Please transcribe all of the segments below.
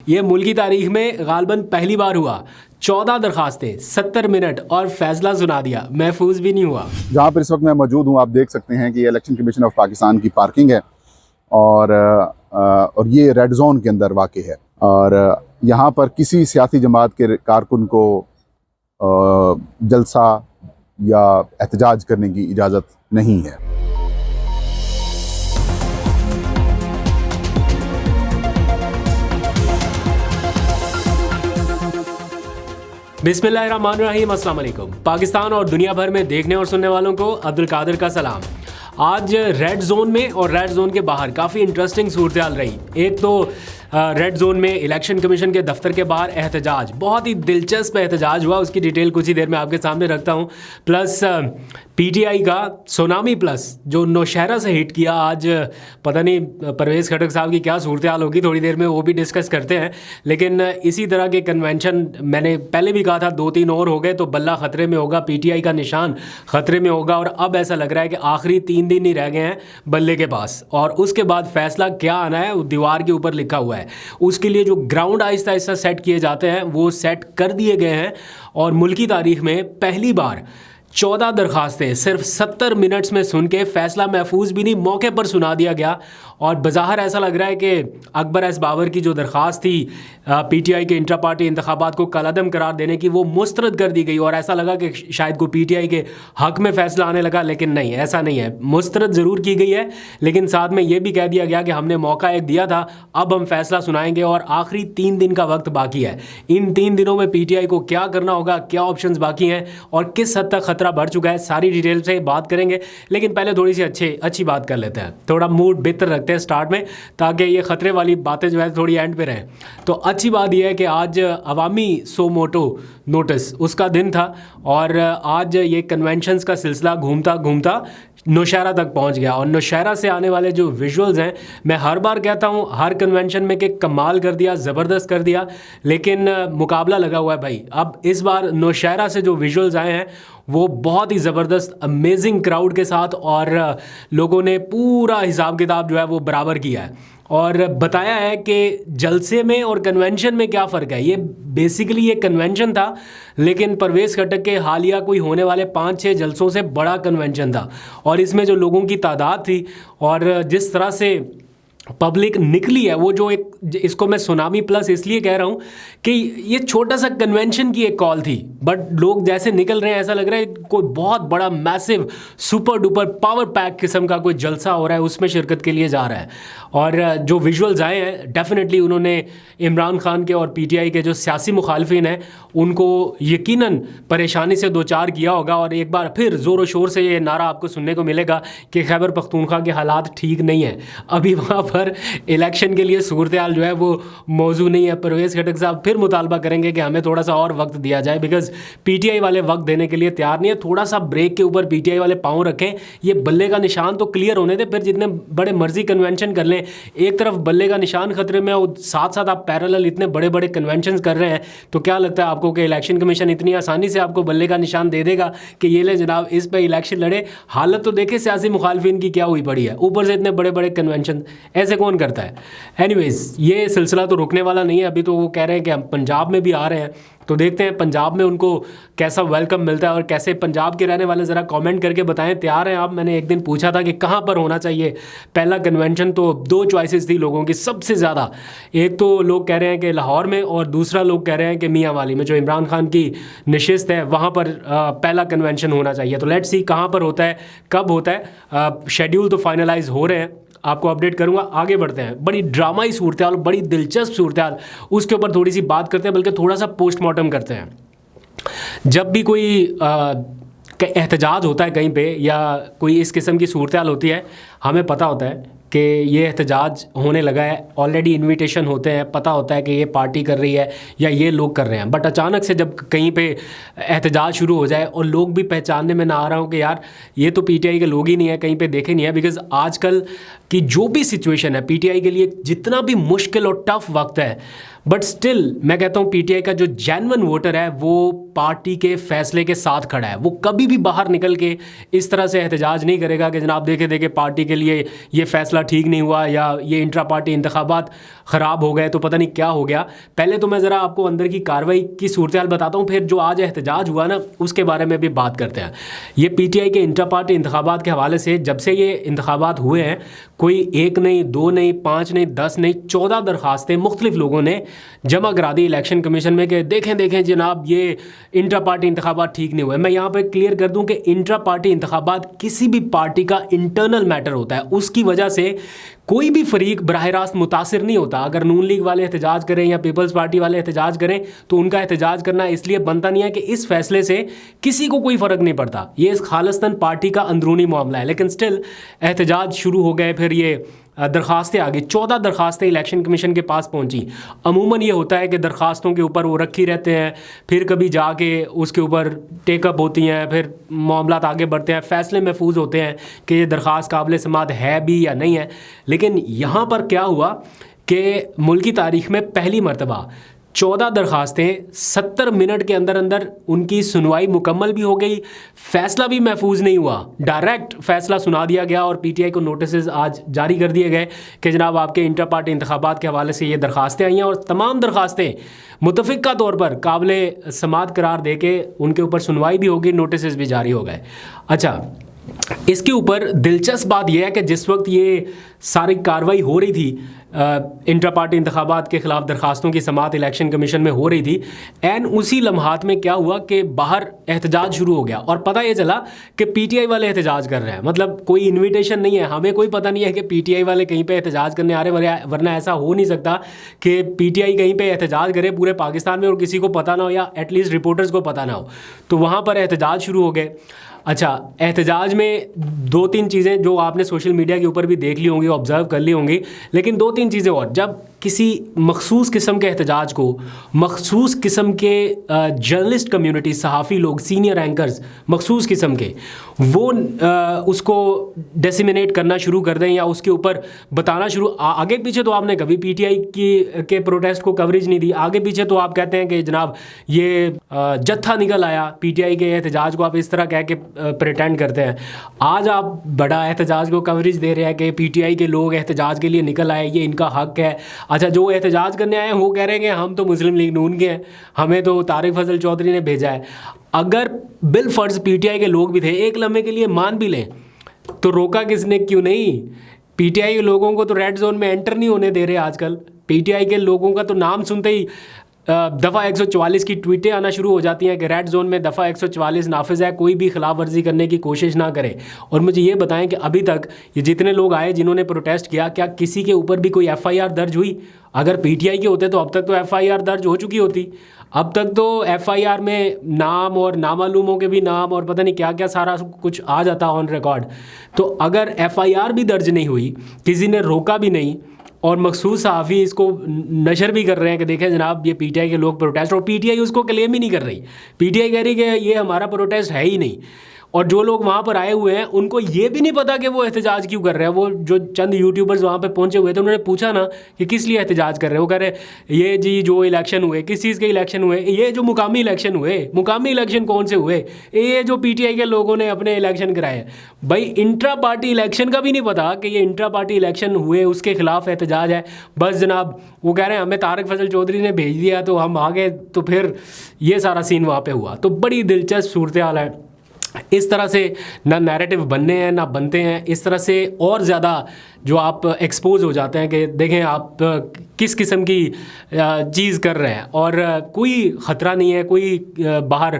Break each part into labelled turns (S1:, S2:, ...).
S1: ये मुल्क की तारीख में गालबन पहली बार हुआ। 14 दरखास्तें, 70 मिनट और फैसला सुना दिया, महफूज भी नहीं हुआ।
S2: जहाँ पर इस वक्त मैं मौजूद हूँ, आप देख सकते हैं कि इलेक्शन कमीशन ऑफ पाकिस्तान की पार्किंग है और ये रेड जोन के अंदर वाक़ है। और यहाँ पर किसी सियासी जमात के कारकुन को जलसा या एहतजाज करने की इजाज़त नहीं है।
S1: बिस्मिल्लाहिर्रहमानिर्रहीम, अस्सलाम वालेकुम। पाकिस्तान और दुनिया भर में देखने और सुनने वालों को अब्दुल कादिर का सलाम। आज रेड जोन में और रेड जोन के बाहर काफ़ी इंटरेस्टिंग सूरत हाल रही। एक तो रेड जोन में इलेक्शन कमीशन के दफ्तर के बाहर एहतजाज, बहुत ही दिलचस्प एहतजाज हुआ, उसकी डिटेल कुछ ही देर में आपके सामने रखता हूँ। प्लस पीटीआई का सोनामी प्लस जो नौशहरा से हिट किया, आज पता नहीं परवेज़ खटक साहब की क्या सूरत हाल होगी, थोड़ी देर में वो भी डिस्कस करते हैं। लेकिन इसी तरह के कन्वेंशन मैंने पहले भी कहा था, 2-3 और हो गए तो बल्ला ख़तरे में होगा, पीटीआई का निशान ख़तरे में होगा। और अब ऐसा लग रहा है कि आखिरी 3 दिन ही रह गए हैं बल्ले के पास, और उसके बाद फैसला क्या आना है वो दीवार के ऊपर लिखा हुआ है। उसके लिए जो ग्राउंड आहिस्ता आहिस्ता सेट किए जाते हैं वो सेट कर दिए गए हैं। और मुल्क की तारीख में पहली बार 14 दरखास्तें सिर्फ 70 मिनट्स में सुन के फैसला महफूज भी नहीं, मौके पर सुना दिया गया। और बज़ाहिर ऐसा लग रहा है कि अकबर एस बाबर की जो दरख्वास्त थी पीटीआई के इंट्रा पार्टी इंतखाबात को कलअदम करार देने की, वो मुस्तरद कर दी गई। और ऐसा लगा कि शायद को पीटीआई के हक में फ़ैसला आने लगा, लेकिन नहीं, ऐसा नहीं है। मुस्तरद ज़रूर की गई है, लेकिन साथ में ये भी कह दिया गया कि हमने मौका एक दिया था, अब हम फैसला सुनाएंगे और आखिरी 3 दिन का वक्त बाकी है। इन 3 दिनों में पीटीआई को क्या करना होगा, क्या ऑप्शंस बाकी हैं और किस हद तक खतरा बढ़ चुका है, सारी डिटेल से बात करेंगे। लेकिन पहले थोड़ी सी अच्छी बात कर लेते हैं, थोड़ा मूड बेहतर रखते हैं स्टार्ट में, ताकि ये खतरे वाली बातें जो है थोड़ी एंड पे रहें। तो अच्छी बात यह है कि आज अवामी सो मोटो नोटिस उसका दिन था, और आज ये कन्वेंशंस का सिलसिला घूमता घूमता नौशहरा तक पहुंच गया। और नौशहरा से आने वाले जो विजुअल्स हैं, मैं हर बार कहता हूं हर कन्वेंशन में कि कमाल कर दिया, ज़बरदस्त कर दिया, लेकिन मुकाबला लगा हुआ है भाई। अब इस बार नौशहरा से जो विजुअल्स आए हैं वो बहुत ही ज़बरदस्त, अमेजिंग क्राउड के साथ, और लोगों ने पूरा हिसाब किताब जो है वो बराबर किया है और बताया है कि जलसे में और कन्वेंशन में क्या फ़र्क है। ये बेसिकली ये कन्वेंशन था, लेकिन परवेज़ खटक के हालिया कोई होने वाले 5-6 जलसों से बड़ा कन्वेंशन था। और इसमें जो लोगों की तादाद थी और जिस तरह से पब्लिक निकली है, वो जो एक, इसको मैं सुनामी प्लस इसलिए कह रहा हूँ कि ये छोटा सा कन्वेंशन की एक कॉल थी, बट लोग जैसे निकल रहे हैं ऐसा लग रहा है कोई बहुत बड़ा massive super duper power pack किस्म का कोई जलसा हो रहा है, उसमें शिरकत के लिए जा रहा है। और जो विजुअल्स आए हैं, डेफिनेटली उन्होंने इमरान खान के और पीटीआई के जो सियासी मुखालफिन हैं उनको यकीनन परेशानी से दो चार किया होगा। और एक बार फिर ज़ोर शोर से ये नारा आपको सुनने को मिलेगा कि खैबर पख्तूनख्वा के हालात ठीक नहीं है, अभी वहाँ पर इलेक्शन के लिए सूरत हाल जो है वो मौजू नहीं है। परवेज़ खटक साहब फिर मुतालबा करेंगे कि हमें थोड़ा सा और वक्त दिया जाए, बिकॉज पीटीआई वाले वक्त देने के लिए तैयार नहीं है। थोड़ा सा ब्रेक के ऊपर पीटीआई वाले पाँव रखें, ये बल्ले का निशान तो क्लियर होने दे, फिर जितने बड़े मर्जी कन्वेंशन कर लें। एक तरफ बल्ले का निशान खतरे में और साथ साथ आप पैरेलल इतने बड़े बड़े कन्वेंशन कर रहे हैं, तो क्या लगता है आपको कि इलेक्शन कमीशन इतनी आसानी से आपको बल्ले का निशान दे देगा कि ये ले जनाब इस पर इलेक्शन लड़े? हालत तो देखे सियासी मुखालफिन की क्या हुई पड़ी है, ऊपर से इतने बड़े बड़े कन्वेंशन ऐसे कौन करता है? एनीवेज, ये सिलसिला तो रुकने वाला नहीं है। अभी तो वो कह रहे हैं कि हम पंजाब में भी आ रहे हैं, तो देखते हैं पंजाब में उनको कैसा वेलकम मिलता है और कैसे। पंजाब के रहने वाले ज़रा कमेंट करके बताएं, तैयार हैं आप? मैंने एक दिन पूछा था कि कहाँ पर होना चाहिए पहला कन्वेंशन, तो 2 चॉइसेस थी लोगों की सबसे ज़्यादा। एक तो लोग कह रहे हैं कि लाहौर में, और दूसरा लोग कह रहे हैं कि मियाँ वाली में जो इमरान खान की नशिस्त है वहाँ पर पहला कन्वेंशन होना चाहिए। तो लेट्स सी कहाँ पर होता है, कब होता है। शेड्यूल तो फाइनलाइज हो रहे हैं, आपको अपडेट करूंगा। आगे बढ़ते हैं, बड़ी ड्रामाई सूरत हाल, बड़ी दिलचस्प सूरत हाल, उसके ऊपर थोड़ी सी बात करते हैं, बल्कि थोड़ा सा पोस्टमार्टम करते हैं। जब भी कोई एहतजाज होता है कहीं पे या कोई इस किस्म की सूरत हाल होती है, हमें पता होता है कि ये एहतजाज होने लगा है, ऑलरेडी इनविटेशन होते हैं, पता होता है कि ये पार्टी कर रही है या ये लोग कर रहे हैं। बट अचानक से जब कहीं पे एहतजाज शुरू हो जाए और लोग भी पहचानने में ना आ रहा हूँ कि यार ये तो पीटीआई के लोग ही नहीं है, कहीं पे देखे नहीं है, बिकॉज आजकल की जो भी सिचुएशन है पीटीआई के लिए जितना भी मुश्किल और टफ वक्त है, बट स्टिल मैं कहता हूँ पीटीआई का जो जेन्युइन वोटर है वो पार्टी के फैसले के साथ खड़ा है। वो कभी भी बाहर निकल के इस तरह से एहतजाज नहीं करेगा कि जनाब देखे देखे पार्टी के लिए ये फैसला ठीक नहीं हुआ या ये इंट्रा पार्टी इंतखाबात ख़राब हो गए तो पता नहीं क्या हो गया। पहले तो मैं ज़रा आपको अंदर की कार्रवाई की सूरत हाल बताता हूँ, फिर जो आज एहतजाज हुआ ना उसके बारे में भी बात करते हैं। ये पीटीआई के इंट्रा पार्टी इंतखाबात के हवाले से जब से ये इंतखाबात हुए हैं कोई 1 नहीं 2 नहीं 5 नहीं 10 नहीं 14 दरखास्तें मुख्तलिफ लोगों ने जमा करा दी इलेक्शन कमीशन में कि देखें जनाब ये इंट्रा पार्टी इंतखाबात ठीक नहीं हुए। मैं यहाँ पर क्लियर कर दूँ कि इंट्रा पार्टी इंतखाबात किसी भी पार्टी का इंटरनल मैटर होता है, उसकी वजह से कोई भी फरीक बराह रास्त मुतासिर नहीं होता। अगर नून लीग वाले एहतजाज करें या पीपल्स पार्टी वाले एहतजाज करें तो उनका एहतजाज करना इसलिए बनता नहीं है कि इस फैसले से किसी को कोई फ़र्क नहीं पड़ता, ये खालिस्तान पार्टी का अंदरूनी मामला है। लेकिन स्टिल एहतजाज शुरू हो गए, फिर ये दरखास्तें आ गई। 14 दरखास्तें इलेक्शन कमीशन के पास पहुंची। अमूमन ये होता है कि दरखास्तों के ऊपर वो रखी रहते हैं, फिर कभी जाके उसके ऊपर टेकअप होती हैं, फिर मामलात आगे बढ़ते हैं, फ़ैसले महफूज होते हैं कि ये दरख्वास्त काबिल समात है भी या नहीं है। लेकिन यहाँ पर क्या हुआ कि मुल्की तारीख़ में पहली मरतबा 14 दरखास्तें 70 मिनट के अंदर अंदर उनकी सुनवाई मुकम्मल भी हो गई, फ़ैसला भी महफूज नहीं हुआ, डायरेक्ट फ़ैसला सुना दिया गया और पीटीआई को नोटिस आज जारी कर दिए गए कि जनाब आपके इंटर पार्टी इंतखाबात के हवाले से ये दरखास्तें आई हैं और तमाम दरखास्तें मुतफ़िक़ा तौर पर काबिल समात करार दे के उनके ऊपर सुनवाई भी होगी, नोटिस भी जारी हो गए। अच्छा, इसके ऊपर दिलचस्प बात यह है कि जिस वक्त ये सारी कार्रवाई हो रही थी इंट्रा पार्टी इंतखाबात के ख़िलाफ़ दरखास्तों की समात इलेक्शन कमीशन में हो रही थी, एन उसी लम्हात में क्या हुआ कि बाहर एहतजाज शुरू हो गया और पता ये चला कि पीटीआई वाले एहतजाज कर रहे हैं। मतलब कोई इन्विटेशन नहीं है, हमें कोई पता नहीं है कि पीटीआई वाले कहीं पे एहतजाज करने आ रहे हैं, वरना ऐसा हो नहीं सकता कि पीटीआई कहीं पे एहतजाज करे पूरे पाकिस्तान में और किसी को पता ना हो या एटलीस्ट रिपोर्टर्स को पता ना हो। तो वहाँ पर एहतजाज शुरू हो गए। अच्छा, एहतजाज में 2-3 चीज़ें जो आपने सोशल मीडिया के ऊपर भी देख ली होंगी, ऑब्ज़र्व कर ली होंगी, लेकिन 2-3 चीज़ें और। जब किसी मखसूस किस्म के एहतजाज को मखसूस किस्म के जर्नलिस्ट कम्युनिटी, सहाफ़ी लोग, सीनियर एंकर्स मखसूस किस्म के वो उसको डिसमिनेट करना शुरू कर दें या उसके ऊपर बताना शुरू, आगे पीछे तो आपने कभी पीटीआई के प्रोटेस्ट को कवरेज नहीं दी। आगे पीछे तो आप कहते हैं कि जनाब ये जत्था निकल आया, पीटीआई के एहतजाज को आप इस तरह कह के प्रिटेंड करते हैं। आज आप बड़ा एहतजाज को कवरेज दे रहे हैं कि पीटीआई के लोग एहतजाज के लिए निकल आए, ये इनका हक है। अच्छा, जो एहतजाज करने आए हैं वो कह रहे हैं कि हम तो मुस्लिम लीग नून के हैं, हमें तो तारिक फजल चौधरी ने भेजा है। अगर बिल फर्ज पीटीआई के लोग भी थे, एक लम्हे के लिए मान भी लें, तो रोका किसने, क्यों नहीं? पीटीआई के लोगों को तो रेड जोन में एंटर नहीं होने दे रहे आजकल। पीटीआई के लोगों का तो नाम सुनते ही दफ़ा 144 की ट्वीटें आना शुरू हो जाती हैं कि रेड जोन में दफ़ा 144 नाफिज है, कोई भी खिलाफ वर्जी करने की कोशिश ना करे। और मुझे ये बताएं कि अभी तक ये जितने लोग आए जिन्होंने प्रोटेस्ट किया, क्या किसी के ऊपर भी कोई एफआईआर दर्ज हुई? अगर पीटीआई के होते तो अब तक तो एफआईआर दर्ज हो चुकी होती। अब तक तो एफआईआर में नाम और नामालूमों के भी नाम और पता नहीं क्या क्या सारा कुछ आ जाता ऑन रिकॉर्ड। तो अगर एफआईआर भी दर्ज नहीं हुई, किसी ने रोका भी नहीं और मखसूस सहाफ़ी इसको नशर भी कर रहे हैं कि देखें जनाब ये पीटीआई के लोग प्रोटेस्ट, और पीटीआई उसको क्लेम ही नहीं कर रही। पीटीआई कह रही कि ये हमारा प्रोटेस्ट है ही नहीं। और जो लोग वहाँ पर आए हुए हैं उनको ये भी नहीं पता कि वो एहतजाज क्यों कर रहे हैं। वो जो चंद यूट्यूबर्स वहाँ पे पहुँचे हुए थे उन्होंने पूछा ना कि किस लिए एहतजाज कर रहे हैं, वो कह रहे ये जी जो इलेक्शन हुए, किस चीज़ के इलेक्शन हुए, ये जो मुकामी इलेक्शन हुए। मुकामी इलेक्शन कौन से हुए? ये जो पीटीआई के लोगों ने अपने इलेक्शन कराए। भाई इंट्रा पार्टी इलेक्शन का भी नहीं पता कि ये इंट्रा पार्टी इलेक्शन हुए, उसके खिलाफ एहतजाज है। बस जनाब वो कह रहे हैं हमें तारिक फजल चौधरी ने भेज दिया तो हम आ गए, तो फिर ये सारा सीन वहाँ पर हुआ। तो बड़ी दिलचस्प सूरत हाल है। इस तरह से ना नैरेटिव बनने हैं ना बनते हैं, इस तरह से और ज़्यादा जो आप एक्सपोज हो जाते हैं कि देखें आप किस किस्म की चीज़ कर रहे हैं और कोई ख़तरा नहीं है, कोई बाहर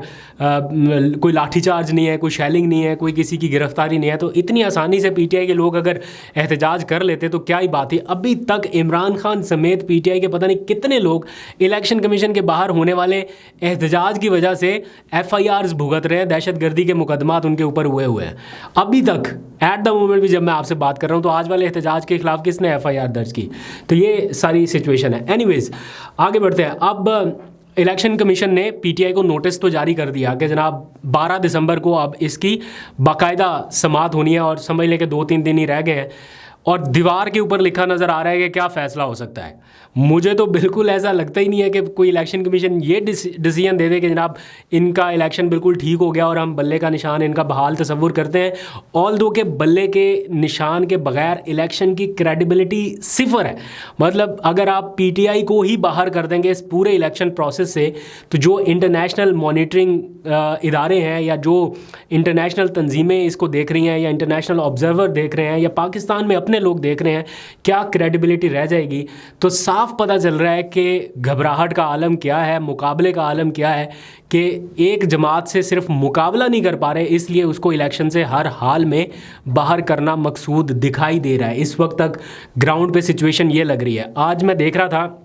S1: कोई लाठीचार्ज नहीं है, कोई शैलिंग नहीं है, कोई किसी की गिरफ्तारी नहीं है। तो इतनी आसानी से पीटीआई के लोग अगर एहतजाज कर लेते तो क्या ही बात है। अभी तक इमरान खान समेत पीटीआई के पता नहीं कितने लोग इलेक्शन कमीशन के बाहर होने वाले एहतजाज की वजह से एफआईआर्स भुगत रहे हैं, दहशतगर्दी के मुकदमात उनके ऊपर हुए हैं। अभी तक एट द मोमेंट भी जब मैं आपसे बात कर रहा हूँ तो आज वाले एहतजाज के खिलाफ किसने एफआईआर दर्ज की? तो ये सारी सिचुएशन है। एनीवेज आगे बढ़ते हैं। अब इलेक्शन कमीशन ने पीटीआई को नोटिस तो जारी कर दिया कि जनाब 12 दिसंबर को अब इसकी बाकायदा समाअत होनी है और समझ लें कि 2-3 दिन ही रह गए हैं और दीवार के ऊपर लिखा नज़र आ रहा है कि क्या फ़ैसला हो सकता है। मुझे तो बिल्कुल ऐसा लगता ही नहीं है कि कोई इलेक्शन कमीशन ये डिसीजन दे दे कि जनाब इनका इलेक्शन बिल्कुल ठीक हो गया और हम बल्ले का निशान इनका बहाल तस्वुर करते हैं। ऑल दो के बल्ले के निशान के बगैर इलेक्शन की क्रेडिबिलिटी सिफर है। मतलब अगर आप पीटीआई को ही बाहर कर देंगे इस पूरे इलेक्शन प्रोसेस से, तो जो इंटरनेशनल मॉनिटरिंग इदारे हैं या जो इंटरनेशनल तंजीमें इसको देख रही हैं या इंटरनेशनल ऑब्जर्वर देख रहे हैं या पाकिस्तान में अपने लोग देख रहे हैं, क्या क्रेडिबिलिटी रह जाएगी। तो साफ पता चल रहा है कि घबराहट का आलम क्या है, मुकाबले का आलम क्या है, कि एक जमात से सिर्फ मुकाबला नहीं कर पा रहे, इसलिए उसको इलेक्शन से हर हाल में बाहर करना मकसूद दिखाई दे रहा है। इस वक्त तक ग्राउंड पे सिचुएशन ये लग रही है। आज मैं देख रहा था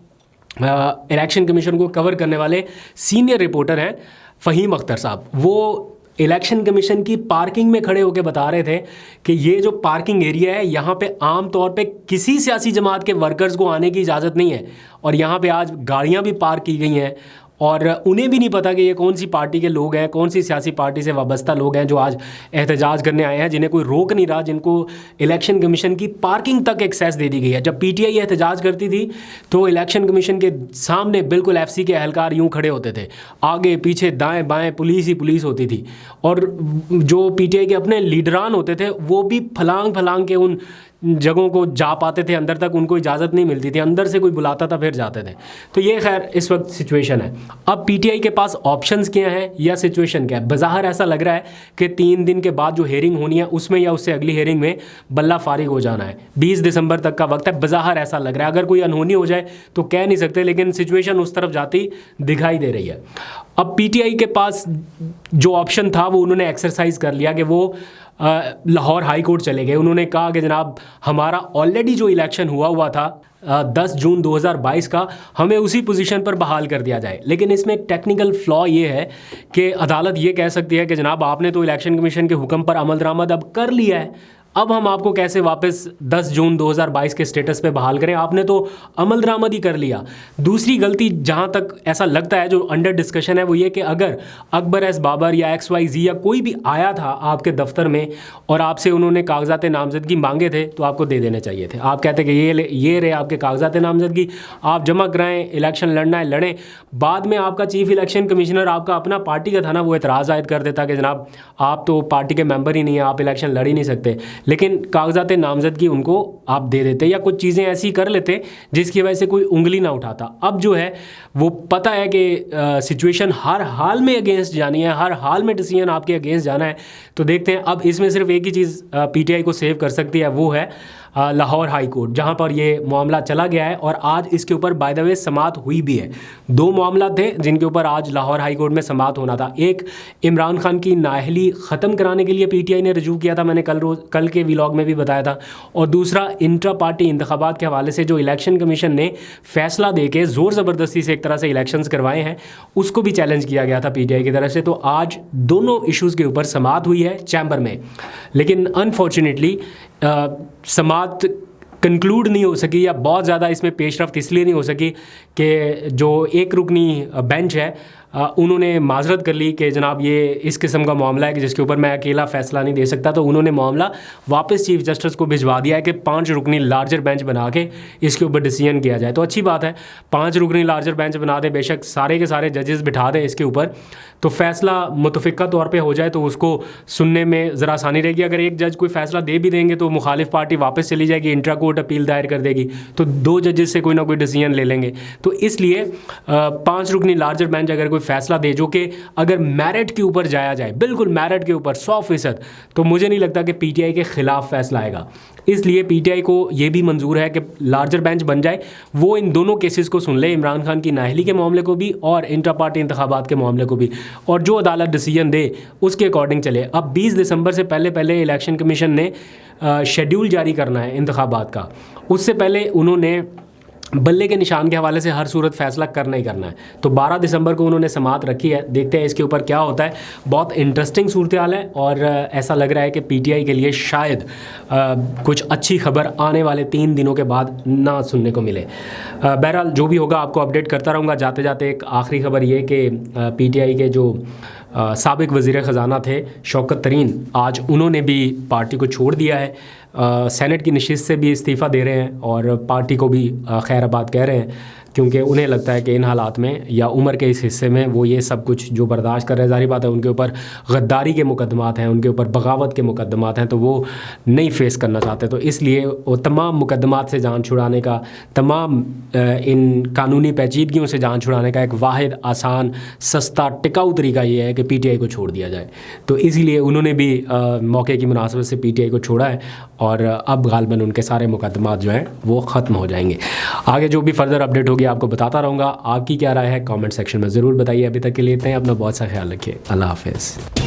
S1: इलेक्शन कमीशन को कवर करने वाले सीनियर रिपोर्टर हैं फ़हीम अख्तर साहब, वो इलेक्शन कमीशन की पार्किंग में खड़े होकर बता रहे थे कि ये जो पार्किंग एरिया है यहाँ पे आम तौर पे किसी सियासी जमात के वर्कर्स को आने की इजाज़त नहीं है, और यहाँ पे आज गाड़ियाँ भी पार्क की गई हैं और उन्हें भी नहीं पता कि ये कौन सी पार्टी के लोग हैं, कौन सी सियासी पार्टी से वाबस्ता लोग हैं जो आज एहतजाज करने आए हैं, जिन्हें कोई रोक नहीं रहा, जिनको इलेक्शन कमीशन की पार्किंग तक एक्सेस दे दी गई है। जब पीटीआई एहतजाज करती थी तो इलेक्शन कमीशन के सामने बिल्कुल एफसी के एहलकार यूँ खड़े होते थे, आगे पीछे दाएँ बाएँ पुलिस ही पुलिस होती थी, और जो पीटीआई के अपने लीडरान होते थे वो भी फलांग फलांग के उन जगहों को जा पाते थे, अंदर तक उनको इजाज़त नहीं मिलती थी, अंदर से कोई बुलाता था फिर जाते थे। तो ये खैर इस वक्त सिचुएशन है। अब पीटीआई के पास ऑप्शंस क्या हैं या सिचुएशन क्या है? बज़ाहिर ऐसा लग रहा है कि 3 दिन के बाद जो हेयरिंग होनी है उसमें या उससे अगली हेयरिंग में बल्ला फारिग हो जाना है। 20 दिसंबर तक का वक्त है, बज़ाहिर ऐसा लग रहा है। अगर कोई अनहोनी हो जाए तो कह नहीं सकते, लेकिन सिचुएशन उस तरफ जाती दिखाई दे रही है। अब पीटीआई के पास जो ऑप्शन था वो उन्होंने एक्सरसाइज कर लिया कि वो लाहौर हाई कोर्ट चले गए। उन्होंने कहा कि जनाब हमारा ऑलरेडी जो इलेक्शन हुआ था 10 जून 2022 का, हमें उसी पोजीशन पर बहाल कर दिया जाए। लेकिन इसमें एक टेक्निकल फ्लॉ ये है कि अदालत ये कह सकती है कि जनाब आपने तो इलेक्शन कमीशन के हुक्म पर अमल दरामद अब कर लिया है, अब हम आपको कैसे वापस 10 जून 2022 के स्टेटस पे बहाल करें, आपने तो अमल दरामद ही कर लिया। दूसरी गलती जहां तक ऐसा लगता है जो अंडर डिस्कशन है वो ये कि अगर अकबर एस बाबर या XYZ या कोई भी आया था आपके दफ्तर में और आपसे उन्होंने कागजात नामजदगी मांगे थे तो आपको दे देने चाहिए थे। आप कहते कि ये रहे आपके कागजात नामजदगी, आप जमा कराएँ, इलेक्शन लड़ना है लड़ें। बाद में आपका चीफ इलेक्शन कमिश्नर आपका अपना पार्टी का था ना, वो एतराज़ आयद कर देता कि जनाब आप तो पार्टी के मेंबर ही नहीं हैं, आप इलेक्शन लड़ ही नहीं सकते, लेकिन कागजात नामजदगी उनको आप दे देते या कुछ चीज़ें ऐसी कर लेते जिसकी वजह से कोई उंगली ना उठाता। अब जो है वो पता है कि सिचुएशन हर हाल में अगेंस्ट जानी है, हर हाल में डिसीजन आपके अगेंस्ट जाना है। तो देखते हैं, अब इसमें सिर्फ एक ही चीज़ पीटीआई को सेव कर सकती है, वो है लाहौर हाई कोर्ट, जहाँ पर ये मामला चला गया है। और आज इसके ऊपर बाय द वे समाअत हुई भी है। 2 मामला थे जिनके ऊपर आज लाहौर हाई कोर्ट में समाअत होना था। एक इमरान खान की नाअहली ख़त्म कराने के लिए पीटीआई ने रजू किया था, मैंने कल के व्लॉग में भी बताया था, और दूसरा इंट्रा पार्टी इंतखाबात के हवाले से जो इलेक्शन कमीशन ने फैसला दे के ज़ोर ज़बरदस्ती से एक तरह से इलेक्शंस करवाए हैं, उसको भी चैलेंज किया गया था पीटीआई की तरफ से। तो आज दोनों इशूज़ के ऊपर समाअत हुई है चैम्बर में, लेकिन अनफॉर्चुनेटली समाअत कंक्लूड नहीं हो सकी या बहुत ज़्यादा इसमें पेशरफ्त इसलिए नहीं हो सकी कि जो एक रुकनी बेंच है उन्होंने माजरत कर ली कि जनाब ये इस किस्म का मामला है कि जिसके ऊपर मैं अकेला फ़ैसला नहीं दे सकता। तो उन्होंने मामला वापस चीफ जस्टिस को भिजवा दिया है कि 5 रुकनी लार्जर बेंच बना के इसके ऊपर डिसीजन किया जाए। तो अच्छी बात है, 5 रुकनी लार्जर बेंच बना दे, बेशक सारे के सारे जजेस बिठा दें इसके ऊपर, तो फ़ैसला मुतफ़िक़ा तौर पे हो जाए तो उसको सुनने में ज़रा आसानी रहेगी। अगर एक जज कोई फ़ैसला दे भी देंगे तो मुखालिफ पार्टी वापस चली जाएगी, इंट्रा कोर्ट अपील दायर कर देगी, तो 2 जजेस से कोई ना कोई डिसीजन ले लेंगे। तो इसलिए 5 रुकनी लार्जर बेंच अगर कोई फ़ैसला दे जो कि अगर मेरिट के ऊपर जाया जाए, बिल्कुल मेरिट के ऊपर 100%, तो मुझे नहीं लगता कि पीटीआई के ख़िलाफ़ फ़ैसला आएगा। इसलिए पीटीआई को ये भी मंजूर है कि लार्जर बेंच बन जाए, वो इन दोनों केसेस को सुन ले, इमरान खान की नाअहली के मामले को भी और इंट्रा पार्टी इंतखाबात के मामले को भी, और जो अदालत डिसीजन दे उसके अकॉर्डिंग चले। अब 20 दिसंबर से पहले इलेक्शन कमीशन ने शेड्यूल जारी करना है इंतखाबात का, उससे पहले उन्होंने बल्ले के निशान के हवाले से हर सूरत फ़ैसला करना ही करना है। तो 12 दिसंबर को उन्होंने समाअत रखी है, देखते हैं इसके ऊपर क्या होता है। बहुत इंटरेस्टिंग सूरत हाल है और ऐसा लग रहा है कि पीटीआई के लिए शायद कुछ अच्छी खबर आने वाले 3 दिनों के बाद ना सुनने को मिले। बहरहाल जो भी होगा आपको अपडेट करता रहूँगा। जाते जाते एक आखिरी खबर ये कि पीटीआई के जो साबिक वज़ीर ख़ज़ाना थे शौकत तरीन, आज उन्होंने भी पार्टी को छोड़ दिया है। सेनेट की नशिस्त से भी इस्तीफ़ा दे रहे हैं और पार्टी को भी खैराबाद कह रहे हैं, क्योंकि उन्हें लगता है कि इन हालात में या उम्र के इस हिस्से में वो ये सब कुछ जो बर्दाश्त कर रहे हैं, ज़ाहिर बात है उनके ऊपर गद्दारी के मुकदमात हैं, उनके ऊपर बगावत के मुकदमात हैं, तो वो नहीं फेस करना चाहते। तो इसलिए वो तमाम मुकदमात से जान छुड़ाने का, तमाम इन कानूनी पेचीदगियों से जान छुड़ाने का एक वाहिद आसान सस्ता टिकाऊ तरीका ये है कि पीटीआई को छोड़ दिया जाए। तो इसीलिए उन्होंने भी मौके की मुनासबत से पीटीआई को छोड़ा है और अब गालबन उनके सारे मुकदमात जो हैं वो ख़त्म हो जाएंगे। आगे जो भी फर्दर अपडेट होगी आपको बताता रहूँगा। आपकी क्या राय है कमेंट सेक्शन में ज़रूर बताइए। अभी तक के लिए इतना ही, अपना बहुत सा ख्याल रखिए। अल्लाह हाफ़िज़।